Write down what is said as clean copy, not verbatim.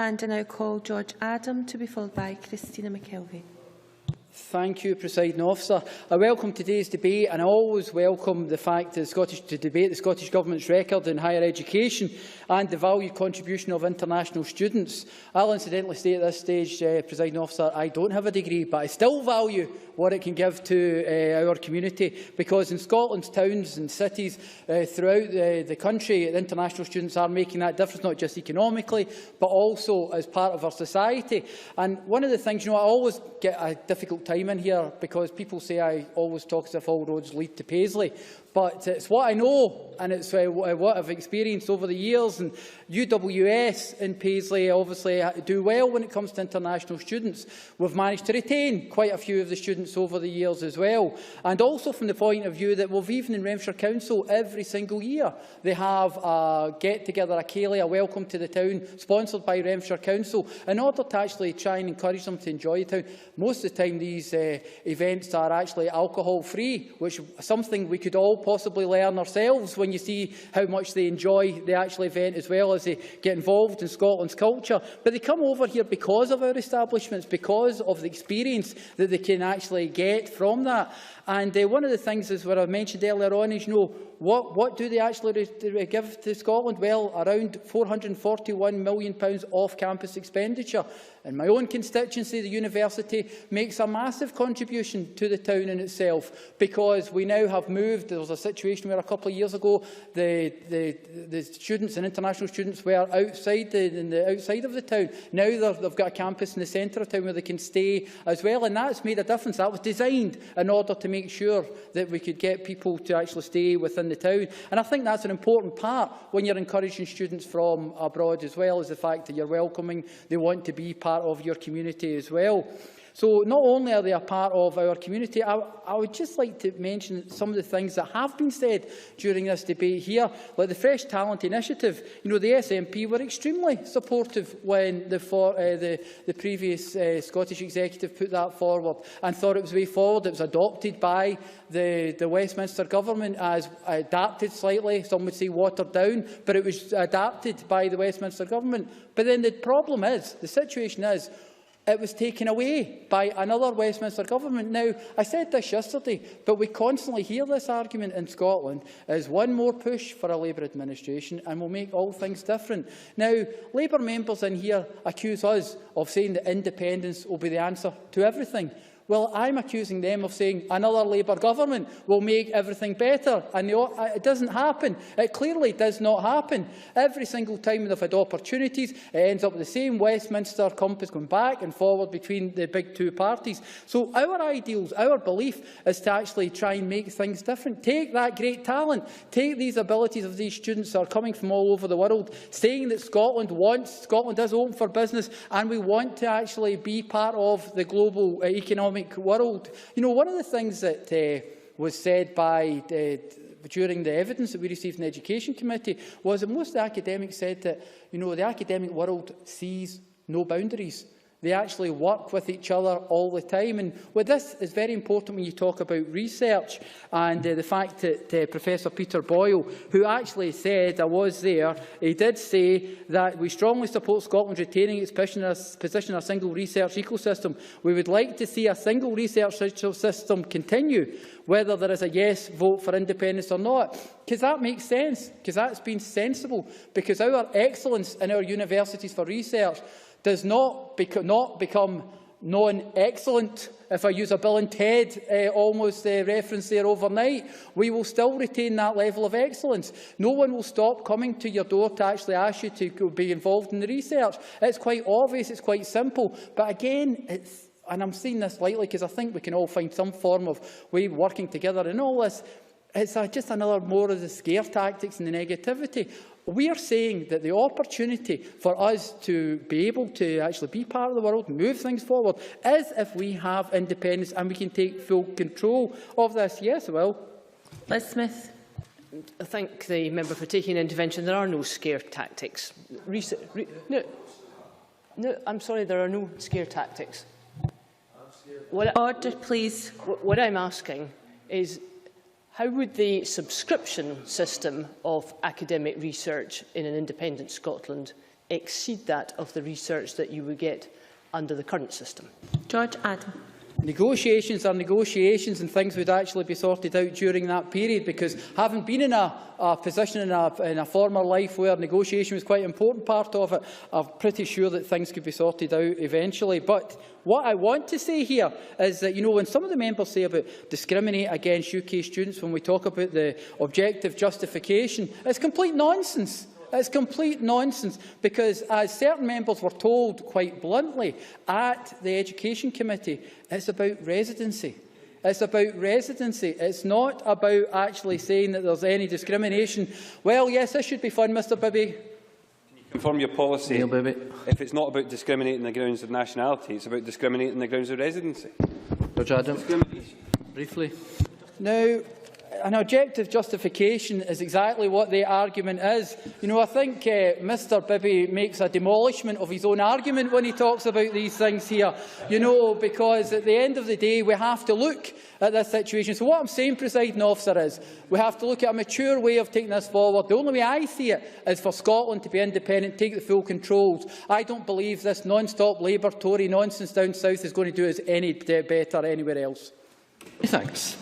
And I now call George Adam to be followed by Christina McKelvey. Thank you, Presiding Officer. I welcome today's debate, and I always welcome the fact that to debate the Scottish Government's record in higher education and the valued contribution of international students. I'll incidentally say at this stage, Presiding Officer, I don't have a degree, but I still value what it can give to our community, because in Scotland's towns and cities throughout the country, international students are making that difference, not just economically, but also as part of our society. And one of the things, I always get a difficult time in here because people say I always talk as if all roads lead to Paisley. But it's what I know, and it's what I've experienced over the years. And UWS in Paisley obviously do well when it comes to international students. We've managed to retain quite a few of the students over the years as well. And also from the point of view that we've even in Renfrewshire Council every single year they have a get-together, a ceilidh, a welcome to the town, sponsored by Renfrewshire Council, in order to actually try and encourage them to enjoy the town. Most of the time these events are actually alcohol-free, which is something we could all possibly learn ourselves when you see how much they enjoy the actual event as well as they get involved in Scotland's culture. But they come over here because of our establishments, because of the experience that they can actually get from that. And one of the things is what I mentioned earlier on is, what do they actually give to Scotland? Well, around £441 million off-campus expenditure. In my own constituency, the university makes a massive contribution to the town in itself, because we now have moved. There was a situation where a couple of years ago the students and international students were outside outside of the town. Now they've got a campus in the centre of town where they can stay as well, and that's made a difference. That was designed in order to make sure that we could get people to actually stay within the town. And I think that's an important part when you're encouraging students from abroad, as well as the fact that you're welcoming, they want to be part of your community as well. So not only are they a part of our community, I would just like to mention some of the things that have been said during this debate here, like the Fresh Talent Initiative. The SNP were extremely supportive when the previous Scottish Executive put that forward and thought it was the way forward. It was adopted by the Westminster Government as adapted slightly, some would say watered down, but it was adapted by the Westminster Government. But then the problem is, the situation is, it was taken away by another Westminster Government. Now, I said this yesterday, but we constantly hear this argument in Scotland as one more push for a Labour administration and will make all things different. Now, Labour members in here accuse us of saying that independence will be the answer to everything. Well, I'm accusing them of saying another Labour government will make everything better. And it doesn't happen. It clearly does not happen. Every single time they've had opportunities, it ends up with the same Westminster compass going back and forward between the big two parties. So our ideals, our belief is to actually try and make things different. Take that great talent, take these abilities of these students that are coming from all over the world, saying that Scotland is open for business and we want to actually be part of the global economic world. One of the things that was said during the evidence that we received in the Education Committee was that most of the academics said that the academic world sees no boundaries. They actually work with each other all the time. And this is very important when you talk about research, and the fact that Professor Peter Boyle, who actually said, I was there, he did say that we strongly support Scotland retaining its position as a single research ecosystem. We would like to see a single research system continue, whether there is a yes vote for independence or not. Because that makes sense, because that's been sensible, because our excellence in our universities for research does not become non-excellent, if I use a Bill and Ted almost reference there overnight. We will still retain that level of excellence. No one will stop coming to your door to actually ask you to be involved in the research. It's quite obvious, it's quite simple. But again, and I'm saying this lightly because I think we can all find some form of way of working together in all this, it's just another more of the scare tactics and the negativity. We are saying that the opportunity for us to be able to actually be part of the world, move things forward, is if we have independence and we can take full control of this. Yes, well. Liz Smith. I thank the member for taking an intervention. There are no scare tactics. No, I'm sorry, there are no scare tactics. Order, please. What I'm asking is, how would the subscription system of academic research in an independent Scotland exceed that of the research that you would get under the current system. George Adam. Negotiations are negotiations, and things would actually be sorted out during that period, because having been in a position in a former life where negotiation was quite an important part of it, I'm pretty sure that things could be sorted out eventually. But what I want to say here is that, when some of the members say about discriminate against UK students, when we talk about the objective justification, it's complete nonsense. It's complete nonsense, because, as certain members were told quite bluntly at the Education Committee, it's about residency. It's about residency. It's not about actually saying that there's any discrimination. Well, yes, this should be fun, Mr Bibby. Confirm your policy. Neil Bibby. If it's not about discriminating on the grounds of nationality, it's about discriminating on the grounds of residency. George Adam. Briefly. Now, an objective justification is exactly what the argument is. I think Mr Bibby makes a demolishment of his own argument when he talks about these things here, because at the end of the day we have to look at this situation. So what I'm saying, Presiding Officer, is we have to look at a mature way of taking this forward. The only way I see it is for Scotland to be independent, take the full controls. I don't believe this non-stop Labour Tory nonsense down south is going to do us any better anywhere else. Thanks.